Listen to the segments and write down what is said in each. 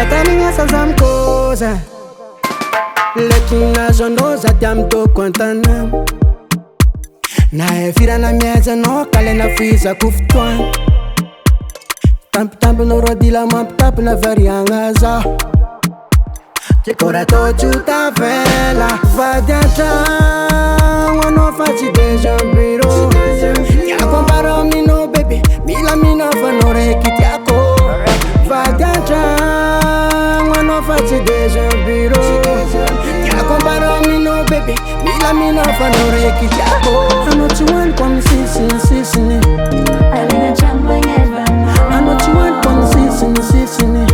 Bata minha sazam coisa Lekin na zonoza tiam to Guantanamo Na fira na meza no kale na fiza kufutwan Tampi no rodila mamp tap na varianga za Kora to chuta vela Vadi atragno no faci deja biro Ya comparo mi no baby Mila mina fano rekiti ako Vadi atragno no faci deja biro Ya comparo mi no baby Mila mina fano rekiti ako I know you want come sissini Alena chamba yeva I know you want come sissini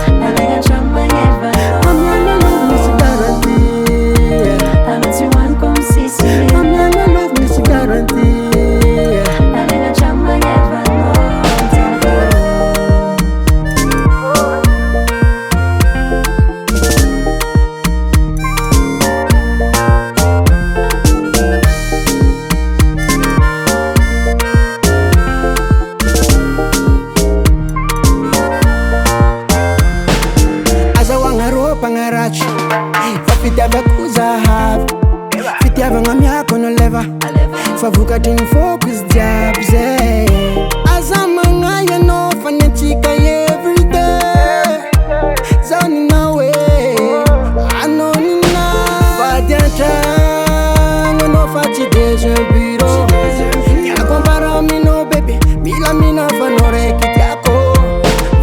Alena chamba yeva Pangarachi Fafitiava kuzahavi Fitiava ngamiako no leva Favuka tin focus jabs Azama ngaya no fanatika everyday Zoni nawe Anonina Vadi atragno no faci deja biro Ya comparo mi no baby Mila mina fanoreki tiako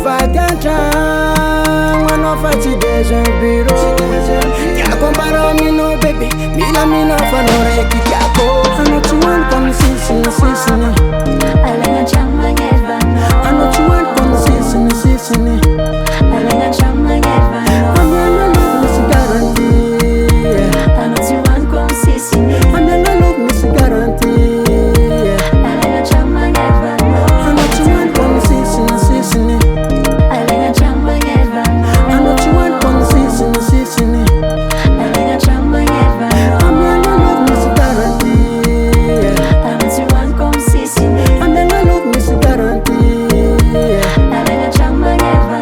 Vadi atragno no faci deja biro Ya comparo mi no baby Mila mina fanoreki tiako I know you want come sissini Alena chamba yeva I know you want come sissini Alena chamba yeva I'm gonna love Missy Guarantee I know you want come sissini I'm gonna love Missy Guarantee Alena chamba yeva I know you want come sissini Alena chamba yeva I know you want come sissini Alena chamba yeva I'm gonna love Missy Guarantee I know you want come sissini I'm gonna love Missy Guarantee Alena chamba yeva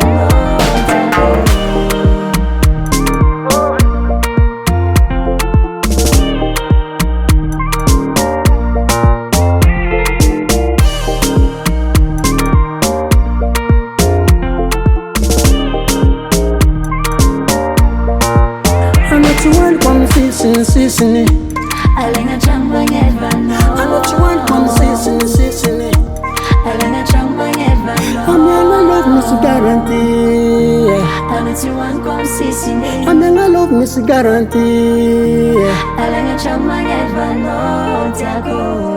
I know you want come sissini Alena chamba yeva I know you want come sissini Alena chamba yeva I'm gonna love Missy Guarantee I know you want come sissini I'm gonna love Missy Guarantee Alena chamba yeva no tiago